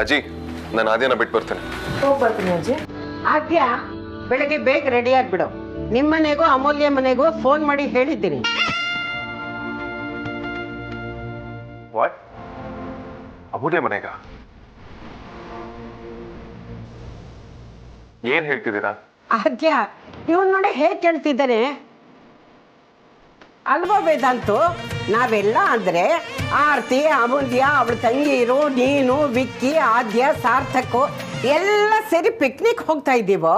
ಅಜ್ಜಿ ನಾನು ಆದ್ಯನ ಬಿಟ್ಟು ಬರ್ತೇನೆ. ಹೋಗಿ ಬರ್ತೀನಿ ಅಜ್ಜಿ. ಆದ್ಯ ಬೆಳಗ್ಗೆ ಬೇಗ ರೆಡಿ ಆಗ್ಬಿಡು. ನಿಮ್ಮನೆಗೂ ಅಮೂಲ್ಯ ಮನೆಗೂ ಫೋನ್ ಮಾಡಿ ಹೇಳಿದ್ದೀನಿ. ವಾಟ್? ಅಮೂಲ್ಯ ಮನೆಗ ಏನ್ ಹೇಳ್ತಿದ್ದೀರಾ? ಆದ್ಯ ಇವನ್ ನೋಡಿ ಹೇಗೆ ಕೇಳ್ತಿದ್ದಾನೆ ಅಲ್ವಾ ವೇದಾಂತು? ನಾವೆಲ್ಲ ಅಂದ್ರೆ ಆರ್ತಿ, ಅಮೂಲ್ಯ, ಅವಳ ತಂಗಿರು, ನೀನು, ವಿಕ್ಕಿ, ಆದ್ಯ, ಸಾರ್ಥಕು ಎಲ್ಲ ಸೇರಿ ಪಿಕ್ನಿಕ್ ಹೋಗ್ತಾ ಇದ್ದೀವೋ?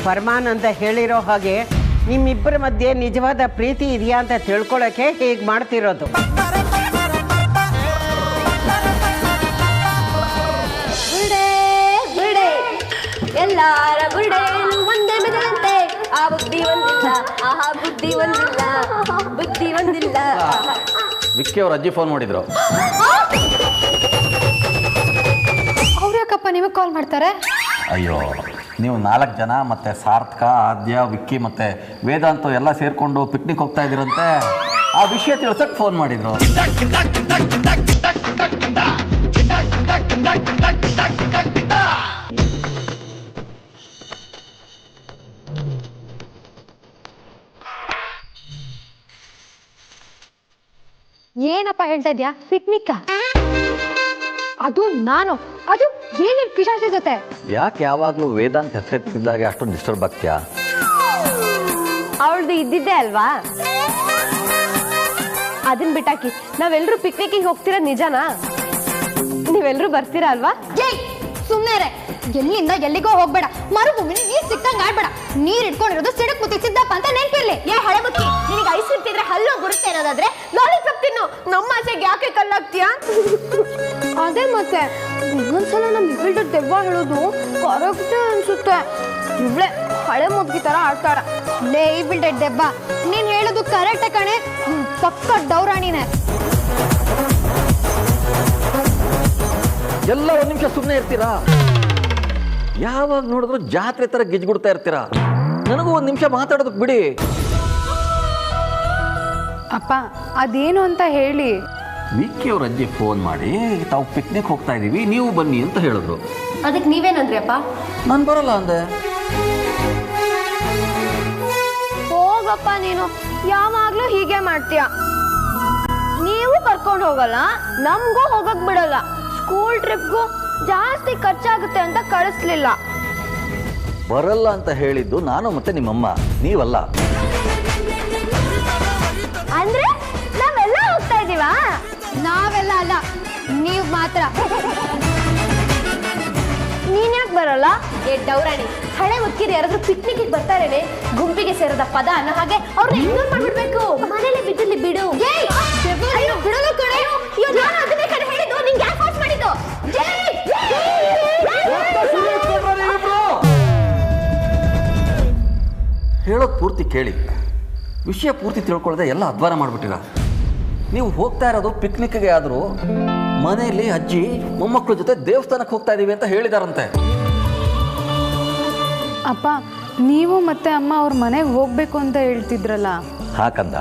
ಪರಮಾನಂದ ಹೇಳಿರೋ ಹಾಗೆ ನಿಮ್ಮಿಬ್ಬರ ಮಧ್ಯೆ ನಿಜವಾದ ಪ್ರೀತಿ ಇದೆಯಾ ಅಂತ ತಿಳ್ಕೊಳ್ಳೋಕೆ ಹೀಗೆ ಮಾಡ್ತಿರೋದು. ಎಲ್ಲಾರ ಬುರುಡೆಯನ್ನು ಒಂದೇ ಬೆದರಂತೆ. ಆ ಬುದ್ಧಿ ಒಂದಿಲ್ಲ, ಆಹಾ ಬುದ್ಧಿ ಒಂದಿಲ್ಲ, ಬುದ್ಧಿ ಒಂದಿಲ್ಲ. ವಿಕ್ಕಿ ಅವ್ರ ಅಜ್ಜಿ ಫೋನ್ ಮಾಡಿದ್ರು. ಅವ್ರು ಯಾಕಪ್ಪ ನಿಮಗೆ ಕಾಲ್ ಮಾಡ್ತಾರೆ? ಅಯ್ಯೋ, ನೀವು 4 ಜನ ಮತ್ತೆ ಸಾರ್ಥಕ, ಆದ್ಯ, ವಿಕ್ಕಿ ಮತ್ತೆ ವೇದಾಂತ ಎಲ್ಲ ಸೇರ್ಕೊಂಡು ಪಿಕ್ನಿಕ್ ಹೋಗ್ತಾ ಇದ್ದೀರಂತೆ. ಆ ವಿಷಯ ತಿಳ್ಸಕ್ ಫೋನ್ ಮಾಡಿದ್ರು. ಏನಪ್ಪ ಹೇಳ್ತಾ ಇದ್ಯಾ? ಪಿಕ್ನಿಕ್? ಅದು ನಾನು ಅದು ಏನೇನು ಪಿಶಾಚಿ ಜೊತೆ? ಯಾಕೆ ಯಾವಾಗಲೂ ವೇದಾಂತ ಹೆಸರಿದ್ದಾಗ ಅಷ್ಟೊಂದು ಡಿಸ್ಟರ್ಬ್ ಆಗ್ತೀಯಾ? ಅವಳದು ಇದ್ದಿದ್ದೆ ಅಲ್ವಾ? ಅದನ್ನ ಬಿಟ್ಟಾಕಿ ನಾವೆಲ್ಲರೂ ಪಿಕ್ನಿಕ್ಕಿಗೆ ಹೋಗ್ತಿರೋದು ನಿಜನಾ? ನೀವೆಲ್ಲರೂ ಬರ್ತೀರಾ ಅಲ್ವಾ? ಸುಮ್ಮನೆ ಎಲ್ಲಿಂದ ಎಲ್ಲಿಗೋ ಹೋಗ್ಬೇಡ. ಮರುಭೂಮಿನ ನೀರ್ ಸಿಕ್ಕಂಗ ಆಡ್ಬೇಡ. ನೀರ್ ಇಟ್ಕೊಂಡಿರೋದು ಸಿಡಕ್ ಮುತ್ತಿ ಸಿದ್ದಪ್ಪ ಅಂತ ನೆನ್ಪಿರ್ಲಿ. ಹಳೆ ಮುತ್ತಿ, ನಿನಗೆ ಐಸ್ ಇರ್ತಿದ್ರೆ ಹಲ್ಲು ಬರುತ್ತೆ ಅನ್ನೋದಾದ್ರೆ ಲಾಲಿಪಾಪ್ ತಿನ್ನು. ನಮ್ಮ ಆಸೆಗೆ ಯಾಕೆ ಕಲ್ಲಾಗ್ತೀಯಾ? ಅದೇ ಮತ್ತೆ ಇನ್ನೊಂದ್ಸಲ ನಮ್ ಇವ್ಳ ದೆವ್ವ ಹೇಳೋದು ಕರೆಕ್ಟ್ ಅನ್ಸುತ್ತೆ. ಇವ್ಳೆ ಹಳೆ ಮುದ್ಗಿ ತರ ಆಡ್ತಾರ. ಲೇ ಇವ್ಳ ದೆವ್ವ, ನೀನ್ ಹೇಳೋದು ಕರೆಕ್ಟ್ ಕಣೆ. ಪಕ್ಕ ಡೌರಾಣಿನೇ. ಎಲ್ಲ ಒಂದು ನಿಮಿಷ ಸುಮ್ಮನೆ ಇರ್ತೀರಾ? ಯಾವಾಗ ನೋಡಿದ್ರು ಜಾತ್ರೆ ತರ ಗಿಜ್ಗುಡ್ತಾ ಇರ್ತೀರಾ. ನನಗೂ ಒಂದು ನಿಮಿಷ ಮಾತಾಡೋದಕ್ಕೆ ಬಿಡಿ. ಅಪ್ಪ ಅದೇನು ಅಂತ ಹೇಳಿ. ವಿಕ್ಕಿ ಅವ್ರ ಅಜ್ಜಿ ಫೋನ್ ಮಾಡಿ ತಾವು ಪಿಕ್ನಿಕ್ ಹೋಗ್ತಾ ಇದೀವಿ, ನೀವು ಬನ್ನಿ ಅಂತ ಹೇಳಿದ್ರು. ಅದಕ್ಕೆ ನೀವೇನಂದ್ರಿ ಅಪ್ಪ? ನಾನು ಬರಲ್ಲ ಅಂದೆ. ಹೋಗಪ್ಪ, ನೀನು ಯಾವಾಗ್ಲೂ ಹೀಗೆ ಮಾಡ್ತೀಯ. ನೀವು ಕರ್ಕೊಂಡು ಹೋಗಲ್ಲ, ನಮಗೂ ಹೋಗಕ್ ಬಿಡಲ್ಲ. ಸ್ಕೂಲ್ ಟ್ರಿಪ್ಗೂ ಜಾಸ್ತಿ ಖರ್ಚಾಗುತ್ತೆ ಅಂತ ಕಳಿಸ್ಲಿಲ್ಲ. ಬರಲ್ಲ ಅಂತ ಹೇಳಿದ್ದು ನಾನು ಮತ್ತೆ ನಿಮ್ಮಮ್ಮ, ನೀವಲ್ಲ. ಅಂದ್ರೆ ನಾವೆಲ್ಲ ಹೋಗ್ತಾ ಇದೀವಾ? ನಾವೆಲ್ಲ ಅಲ್ಲ, ನೀವ್ ಮಾತ್ರ. ನೀನ್ ಯಾಕೆ ಬರಲ್ಲ? ಡೌರಾಣಿ, ಹಳೆ ಮುಕ್ಕಿದ ಯಾರಾದ್ರೂ ಪಿಕ್ನಿಕ್ ಬರ್ತಾರೇನೆ, ಗುಂಪಿಗೆ ಸೇರದ ಪದ ಅನ್ನೋ ಹಾಗೆ ಅವ್ರನ್ನ ಇಗ್ನೋರ್ ಮಾಡ್ಬಿಡ್ಬೇಕು. ಮನೇಲಿ ಬಿದ್ದಲ್ಲಿ ಬಿಡು. ಬಿಡೋದು ಕಡೆ ಅದನ್ನೇ ಕಡೆ ಹೇಳಿದ್ದು. ನಿಂಗೆ ಯಾಕೆ ಫೋರ್ಸ್ ಮಾಡಿದ್ದು? ಹೇಳೋದು ಪೂರ್ತಿ ಕೇಳಿ, ವಿಷಯ ಪೂರ್ತಿ ತಿಳ್ಕೊಳ್ಳದೆ ಎಲ್ಲ ಅಧ್ವಾನ ಮಾಡಿಬಿಟ್ಟಿರ. ನೀವು ಹೋಗ್ತಾ ಇರೋದು ಪಿಕ್ನಿಕ್ಗೆ, ಆದರೂ ಮನೆಯಲ್ಲಿ ಅಜ್ಜಿ ಮೊಮ್ಮಕ್ಕಳ ಜೊತೆ ದೇವಸ್ಥಾನಕ್ಕೆ ಹೋಗ್ತಾ ಇದೀವಿ ಅಂತ ಹೇಳಿದಾರಂತೆ. ಅಪ್ಪ, ನೀವು ಮತ್ತೆ ಅಮ್ಮ ಅವ್ರ ಮನೆಗೆ ಹೋಗ್ಬೇಕು ಅಂತ ಹೇಳ್ತಿದ್ರಲ್ಲ? ಹಾಕಂದ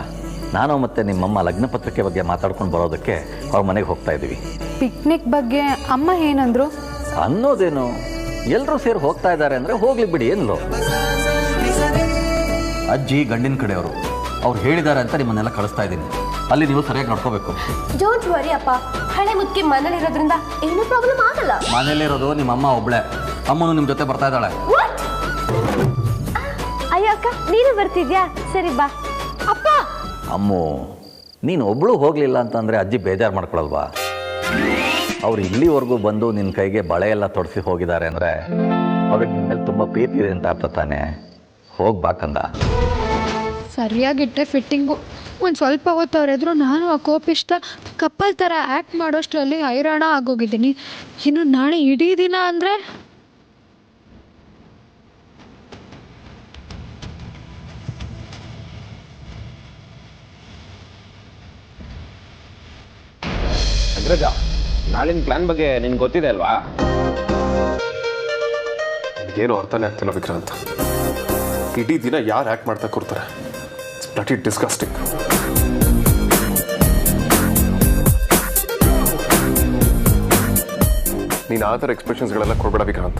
ನಾನು ಮತ್ತೆ ನಿಮ್ಮಮ್ಮ ಲಗ್ನ ಪತ್ರಿಕೆ ಬಗ್ಗೆ ಮಾತಾಡ್ಕೊಂಡು ಬರೋದಕ್ಕೆ ಅವ್ರ ಮನೆಗೆ ಹೋಗ್ತಾ ಇದ್ದೀವಿ. ಪಿಕ್ನಿಕ್ ಬಗ್ಗೆ ಅಮ್ಮ ಏನಂದ್ರು? ಅನ್ನೋದೇನು, ಎಲ್ಲರೂ ಸೇರಿ ಹೋಗ್ತಾ ಇದ್ದಾರೆ ಅಂದರೆ ಹೋಗ್ಲಿ ಬಿಡಿ ಏನ್ಲೋ. ಅಜ್ಜಿ ಗಂಡಿನ ಕಡೆಯವರು, ಅವ್ರು ಹೇಳಿದ್ದಾರೆ ಅಂತ ನಿಮ್ಮನ್ನೆಲ್ಲ ಕಳಿಸ್ತಾ ಇದ್ದೀನಿ. ಅಲ್ಲಿ ನೀವು ಸರಿಯಾಗಿ ನೋಡ್ಕೋಬೇಕು. ಡೋಂಟ್ ವರಿ ಅಪ್ಪ, ಹಳೆ ಮುದ್ಕಿ ಮನೇಲಿರೋದ್ರಿಂದ ಏನೂ ಪ್ರಾಬ್ಲಮ್ ಆಗಲ್ಲ. ಮನೇಲಿರೋದು ನಿಮ್ಮಮ್ಮ ಒಬ್ಳೆ, ಅಮ್ಮನು ನಿಮ್ಮ ಜೊತೆ ಬರ್ತಾ ಇದ್ದಾಳೆ. ಅಯ್ಯೋ ಅಕ್ಕ, ನೀನು ಬರ್ತಿದ್ಯಾ? ಸರಿ ಬಾ. ಅಪ್ಪ, ಅಮ್ಮು, ನೀನು ಒಬ್ಳು ಹೋಗಲಿಲ್ಲ ಅಂತಂದರೆ ಅಜ್ಜಿ ಬೇಜಾರು ಮಾಡ್ಕೊಳಲ್ವಾ? ಅವ್ರು ಇಲ್ಲಿವರೆಗೂ ಬಂದು ನಿನ್ನ ಕೈಗೆ ಬಳೆ ಎಲ್ಲ ತೊಡಿಸಿ ಹೋಗಿದ್ದಾರೆ ಅಂದರೆ ಅವ್ರಿಗೆ ನಿಮ್ಮ ಮೇಲೆ ತುಂಬ ಪ್ರೀತಿ ಇದೆ ಅಂತ ಅರ್ಥ ತಾನೆ. ಹೋಗ್ಬಾಕಂದ. ಸರಿಯಾಗಿಟ್ಟರೆ ಫಿಟ್ಟಿಂಗು. ಒಂದು ಸ್ವಲ್ಪ ಹೊತ್ತು ಅವರೆದ್ರು ನಾನು ಆ ಕೋಪಿಷ್ಟ ಕಪ್ಪಲ್ ಥರ ಆ್ಯಕ್ಟ್ ಮಾಡೋಷ್ಟರಲ್ಲಿ ಹೈರಾಣ ಆಗೋಗಿದ್ದೀನಿ. ಇನ್ನು ನಾಳೆ ಇಡೀ ದಿನ ಅಂದರೆ ಅಗ್ರಜ, ನಾಳಿನ ಪ್ಲಾನ್ ಬಗ್ಗೆ ನಿನ್ಗೆ ಗೊತ್ತಿದೆ ಅಲ್ವಾ? ಏನು ಅರ್ಥನೇ ಆಗ್ತಿಲ್ಲ ವಿಕ್ರಾಂತ್. ಇಡೀ ದಿನ ಯಾರು ಆ್ಯಕ್ಟ್ ಮಾಡ್ತಾ ಕೂರ್ತಾರೆ. It's bloody disgusting. ನೀನು ಆ ಥರ ಎಕ್ಸ್ಪ್ರೆಷನ್ಸ್ಗಳೆಲ್ಲ ಕೊಡ್ಬೇಡ ವಿಕ್ರಾಂತ್.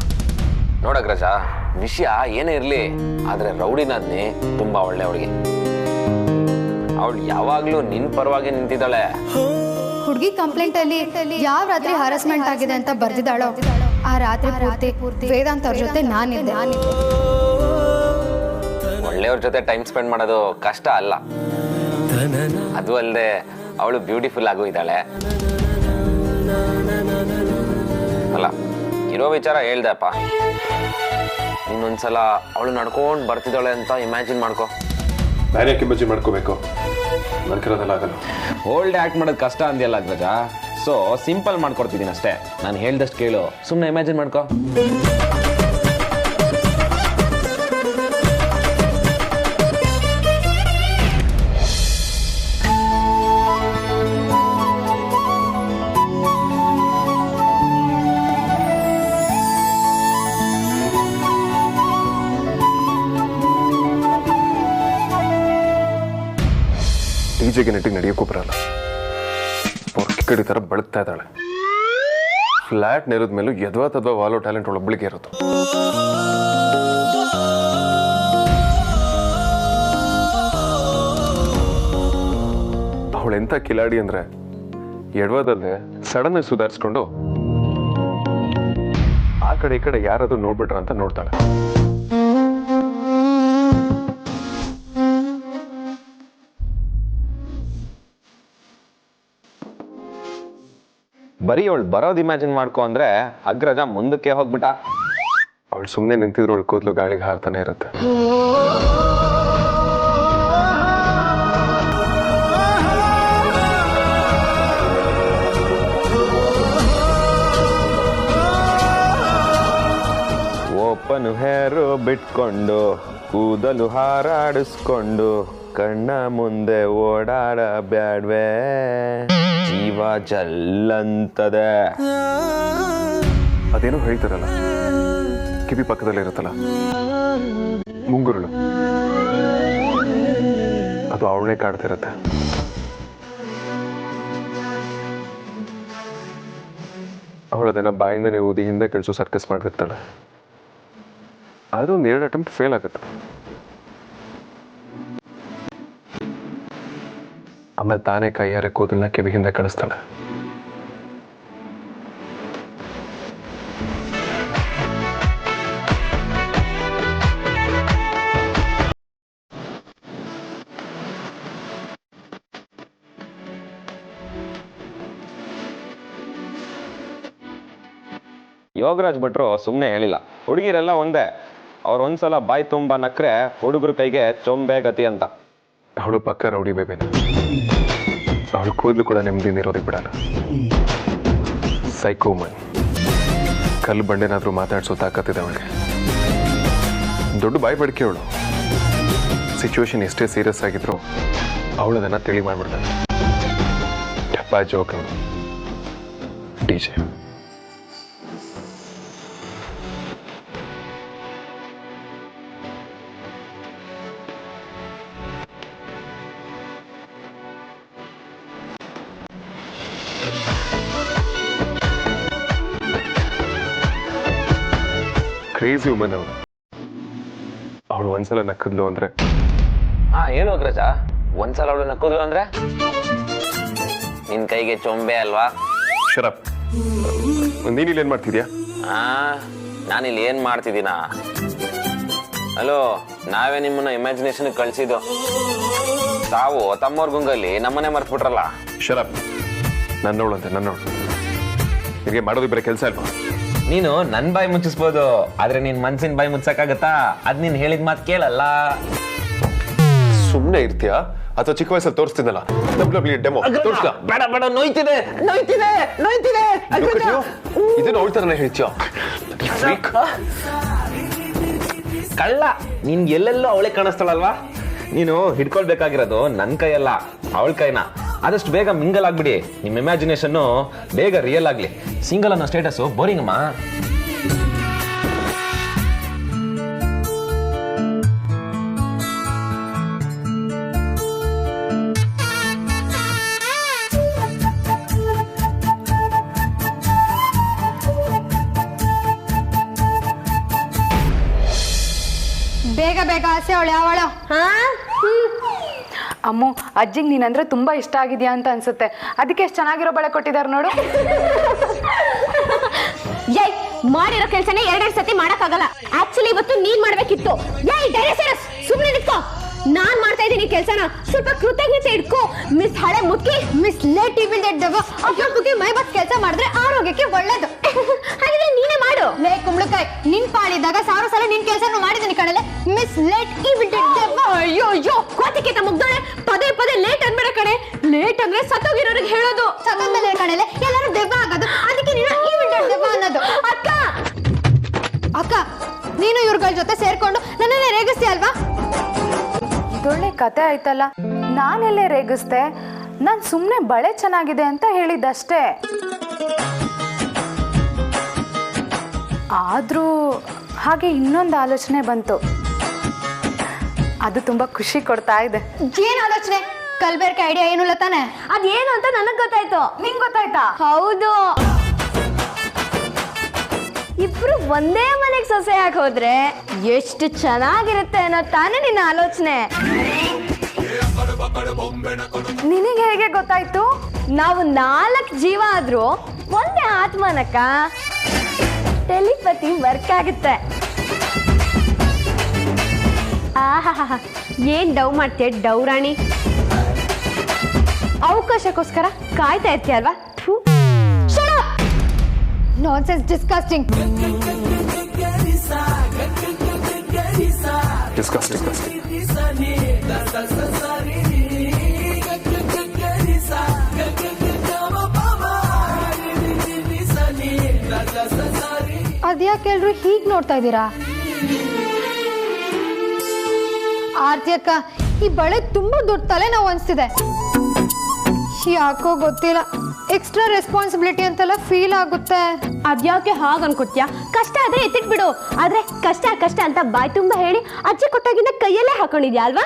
ನೋಡಗ್ರಜ, ವಿಷಯ ಏನೇ ಇರಲಿ, ಆದರೆ ರೌಡಿನಾದ್ನಿ ತುಂಬಾ ಒಳ್ಳೆ ಹುಡುಗಿ. ಅವಳು ಯಾವಾಗ್ಲೂ ನಿನ್ ಪರವಾಗಿ ನಿಂತಿದ್ದಾಳೆ. ಹುಡುಗಿ ಕಂಪ್ಲೇಂಟ್ ಅಲ್ಲಿ ಯಾವ ರಾತ್ರಿ ಹರಾಸ್ಮೆಂಟ್ ಆಗಿದೆ ಅಂತ ಬರ್ದಿದ್ದಾಳೋ ಆ ರಾತ್ರಿ ಪೂರ್ತಿ ವೇದಾಂತ್ ಅವ್ರ ಜೊತೆ ನಾನಿದ್ದೆ. ಒಳ್ಳೆಯವ್ರ ಜೊತೆ ಟೈಮ್ ಸ್ಪೆಂಡ್ ಮಾಡೋದು ಕಷ್ಟ ಅಲ್ಲ. ಅದು ಅಲ್ಲದೆ ಅವಳು ಬ್ಯೂಟಿಫುಲ್ ಆಗೂ ಇದ್ದಾಳೆ. ಅಲ್ಲ, ಇರೋ ವಿಚಾರ ಹೇಳ್ದೆಪ್ಪ. ಇನ್ನೊಂದ್ಸಲ ಅವಳು ನಡ್ಕೊಂಡು ಬರ್ತಿದ್ದಾಳೆ ಅಂತ ಇಮ್ಯಾಜಿನ್ ಮಾಡ್ಕೊ. ಬೇರೆ ಕಿಂಬಜಿ ಮಾಡ್ಕೋಬೇಕು. ನನ್ನ ಕೈಲದೆಲ್ಲ ಆಗಲ್ಲ. ಓಲ್ಡ್ ಆಕ್ಟ್ ಮಾಡೋದು ಕಷ್ಟ ಅಂದ್ಯಲ್ಲ ಅಗ್ರಜ. ಸೊ ಸಿಂಪಲ್ ಮಾಡ್ಕೊಡ್ತಿದ್ದೀನಿ ಅಷ್ಟೇ. ನಾನು ಹೇಳ್ದಷ್ಟು ಕೇಳು, ಸುಮ್ಮನೆ ಇಮ್ಯಾಜಿನ್ ಮಾಡ್ಕೊ. ಡಿಜೆಗೆ ನೆಟ್ಟಿಗೆ ನಡೆಯೋಕ್ಕೂ ಬರಲ್ಲ. ಪೊರ್ಕಿ ಕಡೆ ಥರ ಬೆಳಗ್ತಾ ಇದ್ದಾಳೆ. ಫ್ಲ್ಯಾಟ್ ನೇರದ ಮೇಲೂ ಯದ್ವಾ ತದ್ವಾ ವಾಲೋ ಟ್ಯಾಲೆಂಟ್ ಒಳೊಬ್ಬಳಿಗೆ ಇರೋದು. ಅವಳು ಎಂಥ ಕಿಲಾಡಿ ಅಂದ್ರೆ ಎಡವಾದಲ್ಲದೆ ಸಡನ್ ಆಗಿ ಸುಧಾರಿಸ್ಕೊಂಡು ಆ ಕಡೆ ಈ ಕಡೆ ಯಾರಾದ್ರೂ ನೋಡ್ಬಿಟ್ರ ಅಂತ ನೋಡ್ತಾಳೆ. ಬರೀ ಅವಳು ಬರೋದು ಇಮ್ಯಾಜಿನ್ ಮಾಡ್ಕೊ ಅಂದ್ರೆ ಅಗ್ರಜ ಮುಂದಕ್ಕೆ ಹೋಗ್ಬಿಟ್ಟ. ಅವಳು ಸುಮ್ಮನೆ ನಿಂತಿದ್ರು ಅವಳು ಕೂದಲು ಗಾಳಿಗೆ ಹಾರ್ತಾನೆ ಇರುತ್ತೆ. ಓಪನ್ ಹೇರು ಬಿಟ್ಕೊಂಡು ಕೂದಲು ಹಾರಾಡಿಸ್ಕೊಂಡು ಕಣ್ಣ ಮುಂದೆ ಓಡಾಡ ಬ್ಯಾಡ್ವೇ, ಜೀವ ಜಲ್ಲಂತದೆ. ಅದೇನೋ ಹೇಳ್ತಾರಲ್ಲ, ಕಿವಿ ಪಕ್ಕದಲ್ಲಿ ಇರುತ್ತಲ್ಲ ಮುಂಗುರುಳು, ಅದು ಅವಳನ್ನೇ ಕಾಡ್ತಿರತ್ತೆ. ಅವಳದನ್ನ ಬಾಯಿಂದನೇ ಊದಿ ಹಿಂದೆ ಕೆಲ್ಸು ಸರ್ಕಸ್ ಮಾಡ್ತಿರ್ತಾಳೆ. ಆದ್ರೂ ಒಂದು 2 ಅಟೆಂಪ್ಟ್ ಫೇಲ್ ಆಗುತ್ತೆ. ಆಮೇಲೆ ತಾನೇ ಕೈಯಾರೆ ಕೂದಲನ್ನ ಕಿವಿ ಹಿಂದೆ ಕಳಿಸ್ತಾಳೆ. ಯೋಗರಾಜ್ ಭಟ್ರು ಸುಮ್ಮನೆ ಹೇಳಿಲ್ಲ, ಹುಡುಗಿರೆಲ್ಲ ಒಂದೇ. ಅವ್ರು ಒಂದ್ಸಲ ಬಾಯಿ ತುಂಬ ನಕ್ರೆ ಹುಡುಗರ ಕೈಗೆ ಚೊಂಬೆ ಗತಿ ಅಂತ. ಅವಳು ಪಕ್ಕ ರೌಡಿ ಬೇಬೇನೆ. ಅವಳು ಕೂದಲು ಕೂಡ ನೆಮ್ಮದಿಯಿಂದ ಇರೋದಕ್ಕೆ ಬಿಡಲ್ಲ. ಸೈಕೋಮನ್. ಕಲ್ಲು ಬಂಡೆನಾದ್ರೂ ಮಾತಾಡ್ಸೋ ತಾಕತ್ತಿದೆ ಅವಳಿಗೆ. ದೊಡ್ಡ ಬಾಯಿ ಬಡಿಕೆ ಅವಳು. ಸಿಚುವೇಶನ್ ಎಷ್ಟೇ ಸೀರಿಯಸ್ ಆಗಿದ್ರು ಅವಳು ಅದನ್ನ ತಿಳಿ ಮಾಡ್ಬಿಡ್ತಾಳೆ. ಟಪ್ಪ ಜೋಕ್ ಡಿಜೆ. ಕ್ರೇಜಿ ವುಮನ್ ಅವಳು. ಅವಳು ಒಂದ್ಸಲ ನಕ್ಕದ್ಲು ಅಂದ್ರೆ ಏನು ಅಗ್ರಜ, ಒಂದ್ಸಲ ಅವಳು ನಕ್ಕೋದು ಅಂದ್ರೆ ನಿನ್ ಕೈಗೆ ಚೊಂಬೆ ಅಲ್ವಾ? ಶರಪ್, ನೀನಿಲ್ಲಿ ಏನ್ ಮಾಡ್ತಿದ್ಯಾ? ನಾನಿಲ್ಲಿ ಏನ್ ಮಾಡ್ತಿದ್ದೀನ? ಹಲೋ, ನಾವೇ ನಿಮ್ಮನ್ನ ಇಮ್ಯಾಜಿನೇಷನ್ ಕಳ್ಸಿದ್ದು. ತಾವು ತಮ್ಮವ್ರ ಗುಂಗಲ್ಲಿ ನಮ್ಮನೆ ಮರ್ತ್ಬಿಟ್ರಲ್ಲ. ಶರಪ್, ನನ್ನವಳಂತೆ ನನ್ನವಳು. ನಿನಗೆ ಮಾಡೋದು ಬರೀ ಕೆಲಸ ಅಲ್ವಾ? ನೀನು ನನ್ ಬಾಯಿ ಮುಚ್ಚಿಸ್ಬೋದು, ಆದ್ರೆ ನಿನ್ ಮನ್ಸಿನ ಬಾಯಿ ಮುಚ್ಚಕ್ಕಾಗತ್ತಾ? ಅದ್ ನೀನ್ ಹೇಳಿದ ಮಾತು ಕೇಳಲ್ಲ. ಸುಮ್ಮನೆ ಇರ್ತೀಯಾ ಅಥವಾ ಚಿಕ್ಕ ವಯಸ್ಸಲ್ಲಿ ತೋರಿಸ್ತಿದ್ದಲ್ಲ ಡೆಮೋ ತೋರಿಸ್ಕ? ಬೇಡ ಬೇಡ, ನೋಯ್ತಿದೆ ನೋಯ್ತಿದೆ ನೋಯ್ತಿದೆ. ಇದನ್ನ ಅವಳ ತರನೇ ಹೇಳ್ತೀಯ? ಕಳ್ಳ, ನಿನ್ಗೆ ಎಲ್ಲೆಲ್ಲೋ ಅವಳೆ ಕಾಣಿಸ್ತಾಳಲ್ವಾ? ನೀನು ಹಿಡ್ಕೊಳ್ಬೇಕಾಗಿರೋದು ನನ್ ಕೈಯಲ್ಲ, ಅವಳ ಕೈನ. ಆದಷ್ಟು ಬೇಗ ಮಿಂಗಲ್ ಆಗ್ಬಿಡಿ. ನಿಮ್ಮ ಇಮ್ಯಾಜಿನೇಷನ್ ಬೇಗ ರಿಯಲ್ ಆಗ್ಲಿ. ಸಿಂಗಲ್ ಅನ್ನೋ ಸ್ಟೇಟಸ್ ಬೋರಿಂಗ್ ಅಮ್ಮ. ಬೇಗ ಬೇಗ ಆಸೆ ಅವಳು ಯಾವಳು? ಅಮ್ಮು, ಅಜ್ಜಿಗೆ ನೀನಂದ್ರೆ ತುಂಬಾ ಇಷ್ಟ ಆಗಿದ್ಯಾ ಅಂತ ಅನ್ಸುತ್ತೆ. ಅದಕ್ಕೆ ಎಷ್ಟು ಚೆನ್ನಾಗಿರೋ ಬಳೆ ಕೊಟ್ಟಿದ್ದಾರೆ ನೋಡು. ಏಯ್, ಮಾಡಿರೋ ಕೆಲಸನೇ ಎರಡೆರಡು ಸತಿ ಮಾಡಕ್ಕಾಗಲ್ಲ. ಆಕ್ಚುಲಿ ಇವತ್ತು ನೀನ್ ಮಾಡ್ಬೇಕಿತ್ತು. ಏಯ್ ಡೈನೋಸರಸ್, ಸುಮ್ಮನೆ ನಿಂತ್ಕೋ. ನಾನ್ ಮಾಡ್ತಾ ಇದ್ದೀನಿ ಕೆಲಸನ, ಸ್ವಲ್ಪ ಕೃತಜ್ಞತೆ ಇಟ್ಕೋ. ಮಿಸ್ ಹಳೆ ಮುಕ್ಕಿ, ಮಿಸ್ ಲೇಟ್ ಇವಿಲ್ದೆಡ್ಡವ ಅಷ್ಟೊತ್ತಿಗೆ ಮೈ ಬಸ್ ಕೆಲಸ ಮಾಡಿದ್ರೆ ಆರೋಗ್ಯಕ್ಕೆ ಒಳ್ಳೇದು. ಹಾಗಿದ್ರೆ ನೀನೇ ಮಾಡು. ಲೇ ಕುಂಬಳಕಾಯಿ, ನಿನ್ ಪಾಳಿದಾಗ ಸಾವಿರ ಸಲ ನಿನ್ ಕೆಲಸನೂ ಮಾಡಿದ್ದೀನಿ ಕಣಲೆ. Miss late ಇವಿಲ್ದೆಡ್ಡವ. ಅಯ್ಯೋ ಅಯ್ಯೋ, ಕೋತಿಕೆ ಮುಗ್ದೋಳೆ. ಪದೇ ಪದೇ ಲೇಟ್ ಅನ್ಬೇಡ ಕಣೆ. ಲೇಟ್ ಅಂದ್ರೆ ಸತ್ತೋಗಿರೋರಿಗೆ ಹೇಳೋದು. ಸತ್ತೋದ್ಮೇಲೆ ಕಣಲೆ ಎಲ್ಲರೂ ದೆವ್ವ ಆಗೋದು. ಅದಕ್ಕೆ ನೀನು ಇವಿಲ್ದೆಡ್ಡವ ಅನ್ನೋದು. ಅಕ್ಕ ಅಕ್ಕ, ನೀನು ಇವ್ರಗಳ ಜೊತೆ ಸೇರ್ಕೊಂಡು ನನ್ನನ್ನೇ ರೇಗಿಸ್ತೀಯ ಅಲ್ವಾ? ಇದೊಳ್ಳೆ ಕತೆ ಆಯ್ತಲ್ಲ. ನಾನೆಲ್ಲೇ ರೇಗಿಸ್ದೆ? ನಾನು ಸುಮ್ಮನೆ ಬಳೆ ಚೆನ್ನಾಗಿದೆ ಅಂತ ಹೇಳಿದ್ದಷ್ಟೇ. ಆದರೂ ಹಾಗೆ ಇನ್ನೊಂದು ಆಲೋಚನೆ ಬಂತು. ಅದು ತುಂಬಾ ಖುಷಿ ಕೊಡ್ತಾ ಇದೆ. ಏನ್ ಆಲೋಚನೆ? ಕಲ್ಬೇರ್ಕೆ ಐಡಿಯಾ ಏನು ಇಲ್ಲ ತಾನೆ? ಅದೇನು ಅಂತ ನನಗ್ ಗೊತ್ತಾಯ್ತು. ನಿಂಗ್ ಗೊತ್ತಾಯ್ತಾ? ಹೌದು. ಇಬ್ರು ಒಂದೇ ಮನೆಗೆ ಸೊಸೆ ಹಾಕಿ ಹೋದ್ರೆ ಎಷ್ಟು ಚೆನ್ನಾಗಿರುತ್ತೆ ಅನ್ನೋ ತಾನೇ ನಿನ್ನ ಆಲೋಚನೆ. ನಿನಗೆ ಹೇಗೆ ಗೊತ್ತಾಯ್ತು? ನಾವು 4 ಜೀವ ಆದ್ರೂ ಒಂದೇ ಆತ್ಮನಕ್ಕ. ಟೆಲಿಪತಿ ವರ್ಕ್ ಆಗುತ್ತೆ. ಆಹಾ, ಏನ್ ಡವ್ ಮಾಡ್ತೀಯ ಡೌರಾಣಿ? ಅವಕಾಶಕ್ಕೋಸ್ಕರ ಕಾಯ್ತಾ ಇರ್ತೀಯ ಅಲ್ವಾ? Nonsense, disgusting. ಅದ್ಯಾಕೆ ಎಲ್ರು ಹೀಗ್ ನೋಡ್ತಾ ಇದ್ದೀರಾ? ಆರ್ತಿ ಅಕ್ಕ, ಈ ಬಳೆ ತುಂಬಾ ದೊಡ್ಡ ತಲೆನೋವು ಅನ್ಸ್ತಿದೆ. ಯಾಕೋ ಗೊತ್ತಿಲ್ಲ, ಎಕ್ಸ್ಟ್ರಾ ರೆಸ್ಪಾನ್ಸಿಬಿಲಿಟಿ ಅಂತೆಲ್ಲ ಫೀಲ್ ಆಗುತ್ತೆ. ಅದ್ಯಾಕೆ ಹಾಗೆ ಅನ್ಕೊತ್ಯಾ? ಕಷ್ಟ ಆದ್ರೆ ಎತ್ತಿಟ್ ಬಿಡು. ಆದ್ರೆ ಕಷ್ಟ ಕಷ್ಟ ಅಂತ ಬಾಯ್ ತುಂಬಾ ಹೇಳಿ ಅಜ್ಜಿ ಕೊಟ್ಟಾಗಿಂದ ಕೈಯಲ್ಲೇ ಹಾಕೊಂಡಿದ್ಯಾ ಅಲ್ವಾ?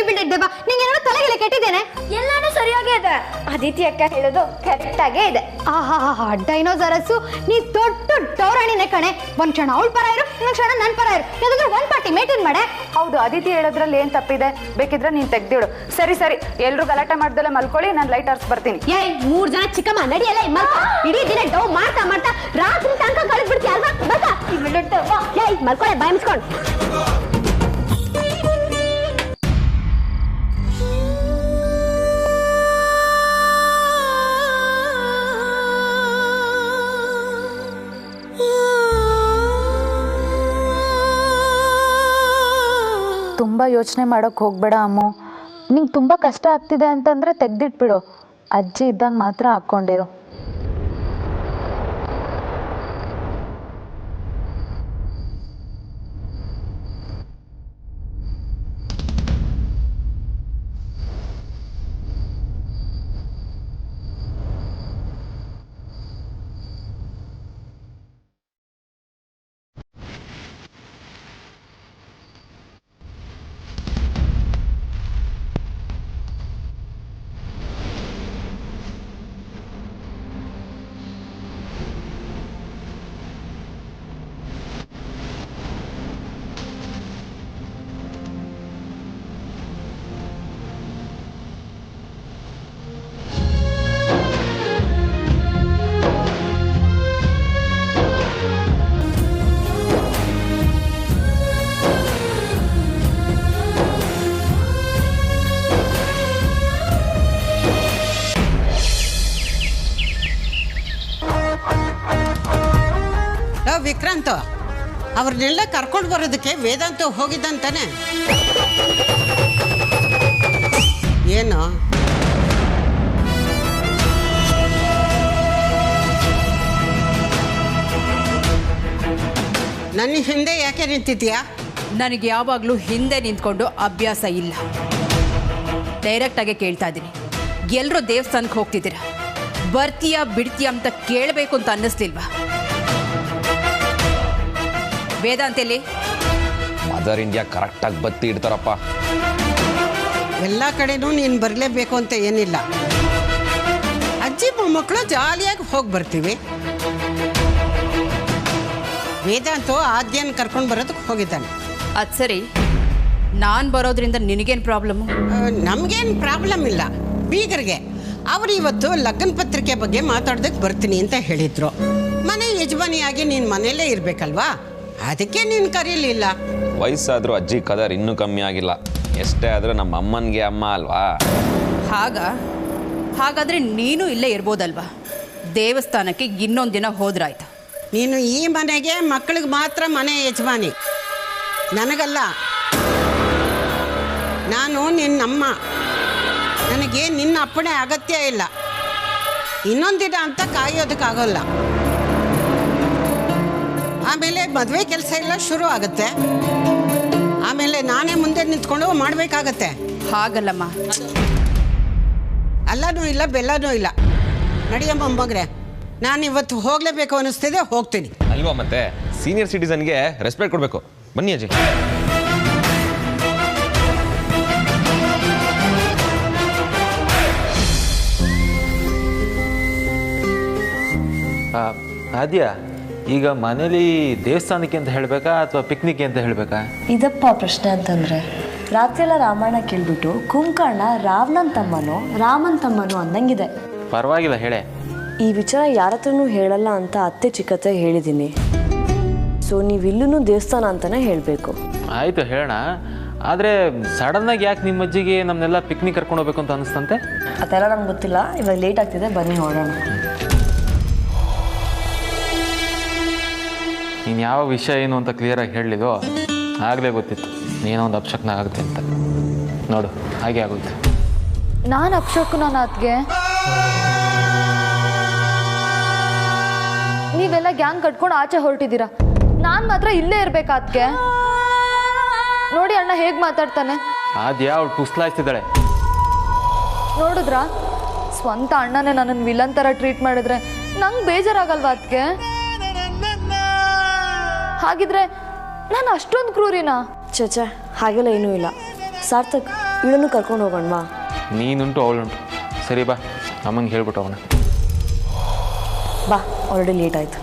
ಬಿಟ್ಟಿದ್ದೇವಾ? ನಿಂಗೇನೋ ತಲೆಗೆಲ್ಲ ಕೆಟ್ಟಿದ್ದೇನೆ? ಎಲ್ಲಾನು ಸರಿಯಾಗೇ ಇದೆ. ಅದಿತಿ ಅಕ್ಕ ಹೇಳೋದು ಕರೆಕ್ಟ್ ಆಗೇ ಇದೆ. ಆಹಾ, ಡೈನೋಸರಸ್ಸು, ನೀ ದೊಡ್ಡ ಡೌರಾಣಿನೇ ಕಣೆ. ಒಂದ್ ಕ್ಷಣ ಅವಳ ಪರ ಇರು, ಇನ್ನೊಂದ್ ಕ್ಷಣ ನನ್ ಪರ ಇರು. ಯಾವ್ದಾದ್ರು ಒಂದ್ ಪಾರ್ಟಿ ಮೇಂಟೈನ್ ಮಾಡೆ. ಹೌದು, ಅದಿತಿ ಹೇಳೋದ್ರಲ್ಲಿ ಏನ್ ತಪ್ಪಿದೆ? ಬೇಕಿದ್ರೆ ನೀನ್ ತೆಗ್ದಿಡು. ಸರಿ ಸರಿ, ಎಲ್ರು ಗಲಾಟೆ ಮಾಡ್ದಲ್ಲೇ ಮಲ್ಕೊಳ್ಳಿ, ನಾನು ಲೈಟ್ ಆರ್ಸ್ ಬರ್ತೀನಿ. ಏಯ್, 3 ಜನ ಚಿಕ್ಕಮ್ಮ ನಡಿಯಲ್ಲ. ಇಡೀ ದಿನ ಡೌ ಮಾಡ್ತಾ ಮಾಡ್ತಾ ರಾತ್ರಿ ತನಕ ಕಳೆದ್ ಬಿಡ್ತೀಯ ಅಲ್ವಾ? ಏಯ್, ಮಲ್ಕೊಳ್ಳೆ, ಬಾಯ್ ಮುಚ್ಕೊಂಡು. ತುಂಬ ಯೋಚನೆ ಮಾಡೋಕ್ಕೆ ಹೋಗ್ಬೇಡ ಅಮ್ಮು. ನಿಂಗೆ ತುಂಬ ಕಷ್ಟ ಆಗ್ತಿದೆ ಅಂತಂದರೆ ತೆಗ್ದಿಟ್ಬಿಡು. ಅಜ್ಜಿ ಇದ್ದಾಗ ಮಾತ್ರ ಹಾಕ್ಕೊಂಡಿರು. ವಿಕ್ರಾಂತ್, ಅವ್ರನ್ನೆಲ್ಲ ಕರ್ಕೊಂಡು ಬರೋದಕ್ಕೆ ವೇದಾಂತ ಹೋಗಿದ್ದಂತಾನೆ. ಏನು ನನ್ನ ಹಿಂದೆ ಯಾಕೆ ನಿಂತಿದ್ಯಾ? ನನಗೆ ಯಾವಾಗಲೂ ಹಿಂದೆ ನಿಂತ್ಕೊಂಡು ಅಭ್ಯಾಸ ಇಲ್ಲ. ಡೈರೆಕ್ಟಾಗೆ ಕೇಳ್ತಾ ಇದ್ದೀನಿ, ಎಲ್ಲರೂ ದೇವಸ್ಥಾನಕ್ಕೆ ಹೋಗ್ತಿದ್ದೀರಾ, ಬರ್ತೀಯಾ ಬಿಡ್ತೀಯಾ ಅಂತ ಕೇಳಬೇಕು ಅಂತ ಅನ್ನಿಸ್ಲಿಲ್ವಾ? ವೇದಾಂತಲ್ಲಿ ಮದರ್ ಇಂಡಿಯಾ ಕರೆಕ್ಟಾಗಿ ಬತ್ತಿ ಇಡ್ತಾರಪ್ಪ. ಎಲ್ಲ ಕಡೆನೂ ನೀನು ಬರಲೇಬೇಕು ಅಂತ ಏನಿಲ್ಲ. ಅಜ್ಜಿ ಮೊಮ್ಮಕ್ಕಳು ಜಾಲಿಯಾಗಿ ಹೋಗಿ ಬರ್ತೀವಿ. ವೇದಾಂತು ಆದ್ಯನ ಕರ್ಕೊಂಡು ಬರೋದಕ್ಕೆ ಹೋಗಿದ್ದಾನೆ. ಅದು ಸರಿ, ನಾನು ಬರೋದ್ರಿಂದ ನಿನಗೇನು ಪ್ರಾಬ್ಲಮ್ಮು? ನಮಗೇನು ಪ್ರಾಬ್ಲಮ್ ಇಲ್ಲ. ಬೀಗರಿಗೆ ಅವರು ಇವತ್ತು ಲಗ್ನ ಪತ್ರಿಕೆ ಬಗ್ಗೆ ಮಾತಾಡೋದಕ್ಕೆ ಬರ್ತೀನಿ ಅಂತ ಹೇಳಿದ್ರು. ಮನೆ ಯಜಮಾನಿಯಾಗಿ ನೀನು ಮನೆಯಲ್ಲೇ ಇರಬೇಕಲ್ವಾ, ಅದಕ್ಕೆ ನೀನು ಕರೀಲಿಲ್ಲ. ವಯಸ್ಸಾದರೂ ಅಜ್ಜಿ ಕದರ್ ಇನ್ನೂ ಕಮ್ಮಿ ಆಗಿಲ್ಲ. ಎಷ್ಟೇ ಆದರೂ ನಮ್ಮ ಅಮ್ಮನಿಗೆ ಅಮ್ಮ ಅಲ್ವಾ? ಹಾಗಾದರೆ ನೀನು ಇಲ್ಲೇ ಇರ್ಬೋದಲ್ವಾ? ದೇವಸ್ಥಾನಕ್ಕೆ ಇನ್ನೊಂದು ದಿನ ಹೋದ್ರಾಯ್ತು. ನೀನು ಈ ಮನೆಗೆ ಮಕ್ಕಳಿಗೆ ಮಾತ್ರ ಮನೆ ಯಜಮಾನಿ, ನನಗಲ್ಲ. ನಾನು ನಿನ್ನಮ್ಮ, ನನಗೆ ನಿನ್ನ ಅಪ್ಪಣೆ ಅಗತ್ಯ ಇಲ್ಲ. ಇನ್ನೊಂದಿನ ಅಂತ ಕಾಯೋದಕ್ಕಾಗೋಲ್ಲ. ಆಮೇಲೆ ಮದುವೆ ಕೆಲಸ ಎಲ್ಲ ಶುರು ಆಗುತ್ತೆ. ಆಮೇಲೆ ನಾನೇ ಮುಂದೆ ನಿಂತ್ಕೊಂಡು ಮಾಡಬೇಕಾಗತ್ತೆ. ಹಾಗಲ್ಲಮ್ಮ, ಅಲ್ಲನೂ ಇಲ್ಲ ಬೆಲ್ಲನೂ ಇಲ್ಲ. ನಡಿಯಮ್ಮ ಮಗ್ರೆ, ನಾನು ಇವತ್ತು ಹೋಗಲೇಬೇಕು ಅನ್ನಿಸ್ತಿದೆ, ಹೋಗ್ತೀನಿ. ಅಲ್ವಾ ಮತ್ತೆ ಸೀನಿಯರ್ ಸಿಟಿಸನ್ಗೆ ರೆಸ್ಪೆಕ್ಟ್ ಕೊಡಬೇಕು. ಬನ್ನಿ ಅಜ್ಜಿ. ಆದ್ಯ, ಈಗ ಮನೇಲಿ ದೇವಸ್ಥಾನಕ್ಕೆ ಅಂತ ಹೇಳಬೇಕಾ ಅಥವಾ ಪಿಕ್ನಿಕ್ ಅಂತ ಹೇಳಬೇಕಾ? ಇದಪ್ಪ ಪ್ರಶ್ನೆ ಅಂತಂದರೆ, ರಾತ್ರಿ ಎಲ್ಲ ರಾಮಾಯಣ ಕೇಳ್ಬಿಟ್ಟು ಕುಂಕರ್ಣ ರಾವಣನ ತಮ್ಮನೋ ರಾಮನ ತಮ್ಮನೋ ಅಂದಂಗಿದೆ. ಪರವಾಗಿಲ್ಲ ಹೇಳೆ. ಈ ವಿಚಾರ ಯಾರ ಹತ್ರನೂ ಹೇಳಲ್ಲ ಅಂತ ಅತ್ತೆ ಚಿಕ್ಕತ್ತೆ ಹೇಳಿದ್ದೀನಿ. ಸೊ ನೀವಿಲ್ಲೂ ದೇವಸ್ಥಾನ ಅಂತಲೇ ಹೇಳಬೇಕು. ಆಯಿತು ಹೇಳೋಣ. ಆದರೆ ಸಡನ್ನಾಗಿ ಯಾಕೆ ನಿಮ್ಮ ಅಜ್ಜಿಗೆ ನಮ್ಮನ್ನೆಲ್ಲ ಪಿಕ್ನಿಕ್ ಕರ್ಕೊಂಡು ಹೋಗ್ಬೇಕು ಅಂತ ಅನಿಸ್ತಂತೆ? ಅದೆಲ್ಲ ನಂಗೆ ಗೊತ್ತಿಲ್ಲ. ಇವಾಗ ಲೇಟ್ ಆಗ್ತಿದೆ, ಬನ್ನಿ ಹೊರಡೋಣ. ನೀನು ಯಾವ ವಿಷಯ ಏನು ಅಂತ ಕ್ಲಿಯರಾಗಿ ಹೇಳಲಿಲ್ಲೋ ಆಗಲೇ ಗೊತ್ತಿತ್ತು ನೀನೋ ಒಂದು ಅಪಶಕ್ನ ಆಗುತ್ತೆ ಅಂತ. ನೋಡು, ಹಾಗೆ ಆಗುತ್ತೆ. ನಾನು ಅಪ್ಶಕುನ ಅದ್ಗೆ? ನೀವೆಲ್ಲ ಗ್ಯಾಂಗ್ ಕಟ್ಕೊಂಡು ಆಚೆ ಹೊರಟಿದ್ದೀರಾ, ನಾನು ಮಾತ್ರ ಇಲ್ಲೇ ಇರ್ಬೇಕಾದ್ಗೆ. ನೋಡಿ ಅಣ್ಣ ಹೇಗೆ ಮಾತಾಡ್ತಾನೆ. ಆದ್ಯ ಅವಳು ಪುಸ್ಲಾಯಿಸ್ತಿದ್ದಾಳೆ. ನೋಡಿದ್ರಾ, ಸ್ವಂತ ಅಣ್ಣನೇ ನನ್ನನ್ನು ವಿಲನ್ ಥರ ಟ್ರೀಟ್ ಮಾಡಿದ್ರೆ ನಂಗೆ ಬೇಜಾರಾಗಲ್ವಾ ಅದಕ್ಕೆ? ಹಾಗಿದ್ರೆ ನಾನು ಅಷ್ಟೊಂದು ಕ್ರೂರಿನಾ? ಚೇಚೆ, ಹಾಗೆಲ್ಲ ಏನೂ ಇಲ್ಲ. ಸಾರ್ಥಕ್, ಇವಳನ್ನು ಕರ್ಕೊಂಡು ಹೋಗೋಣವಾ? ನೀನುಂಟು ಅವಳುಂಟು. ಸರಿ ಬಾ, ಅಮ್ಮಂಗೆ ಹೇಳ್ಬಿಟ್ಟು ಅವನ. ಬಾ, ಆಲ್ರೆಡಿ ಲೇಟ್ ಆಯಿತು.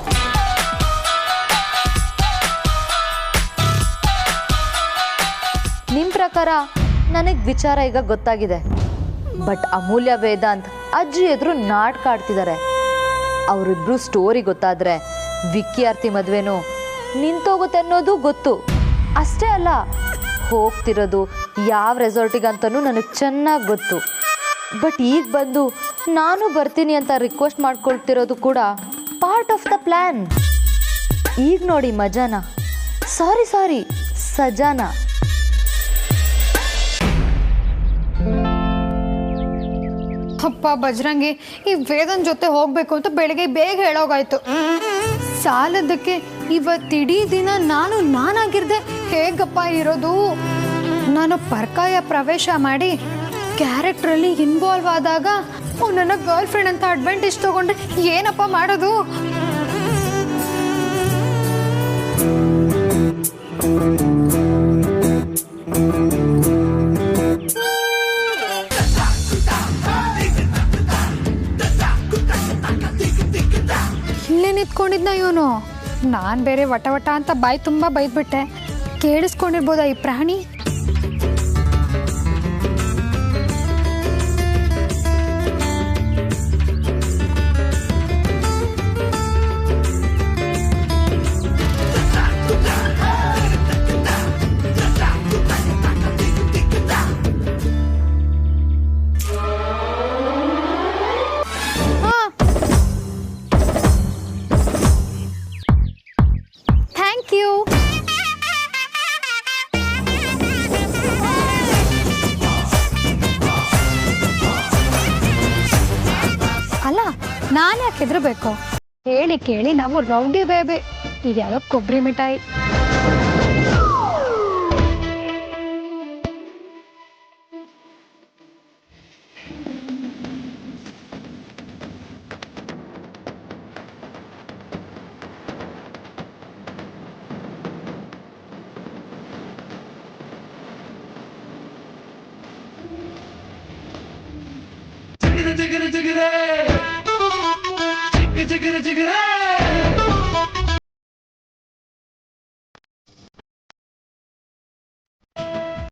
ನಿಮ್ಮ ಪ್ರಕಾರ ನನಗೆ ವಿಚಾರ ಈಗ ಗೊತ್ತಾಗಿದೆ. ಬಟ್ ಅಮೂಲ್ಯ ವೇದಾಂತ್ ಅಜ್ಜಿ ಎದುರು ನಾಟಕ ಆಡ್ತಿದ್ದಾರೆ. ಅವರಿಬ್ರು ಸ್ಟೋರಿ ಗೊತ್ತಾದರೆ ವಿಕ್ಕಿ ಆರ್ತಿ ಮದುವೆನೂ ನಿಂತೋಗುತ್ತೆ ಅನ್ನೋದು ಗೊತ್ತು. ಅಷ್ಟೇ ಅಲ್ಲ, ಹೋಗ್ತಿರೋದು ಯಾವ ರೆಸಾರ್ಟಿಗಂತನೂ ನನಗೆ ಚೆನ್ನಾಗಿ ಗೊತ್ತು. ಬಟ್ ಈಗ ಬಂದು ನಾನು ಬರ್ತೀನಿ ಅಂತ ರಿಕ್ವೆಸ್ಟ್ ಮಾಡ್ಕೊಳ್ತಿರೋದು ಕೂಡ ಪಾರ್ಟ್ ಆಫ್ ದ ಪ್ಲ್ಯಾನ್. ಈಗ ನೋಡಿ ಮಜಾನ, ಸಾರಿ ಸಜಾನ. ಅಪ್ಪ ಬಜರಂಗಿ, ಈ ವೇದನ್ ಜೊತೆ ಹೋಗ್ಬೇಕು ಅಂತ ಬೆಳಿಗ್ಗೆ ಬೇಗ ಹೇಳೋಗಾಯ್ತು. ಸಾಲದಕ್ಕೆ ಇವತ್ತಿಡೀ ದಿನ ನಾನಾಗಿರ್ದೆ ಹೇಗಪ್ಪ ಇರೋದು? ನಾನು ಪರ್ಕಾಯ ಪ್ರವೇಶ ಮಾಡಿ ಕ್ಯಾರೆಕ್ಟ್ರಲ್ಲಿ ಇನ್ವಾಲ್ವ್ ಆದಾಗ ನನ್ನ ಗರ್ಲ್ ಫ್ರೆಂಡ್ ಅಂತ ಅಡ್ವಾಂಟೇಜ್ ತಗೊಂಡ್ರೆ ಏನಪ್ಪ ಮಾಡೋದು? ಇಲ್ಲೇ ನಿಂತ್ಕೊಂಡಿದ್ನ ಇವನು. ನಾನು ಬೇರೆ ವಟ ಅಂತ ಬಾಯಿ ತುಂಬ ಬೈದ್ಬಿಟ್ಟೆ. ಕೇಳಿಸ್ಕೊಂಡಿರ್ಬೋದಾ ಈ ಪ್ರಾಣಿ? Thank you. ಅಲ್ಲ, ನಾನು ಯಾಕೆ ಹೆದರ್ಬೇಕು? ಹೇಳಿ ಕೇಳಿ ನಾವು ರೌಡಿ ಬೇಬಿ. ಇದ್ಯಾವುದೋ ಕೊಬ್ಬರಿ ಮಿಠಾಯಿ. ಜಿಗರೆ ಜಿಗರೆ ಜಿಗರೆ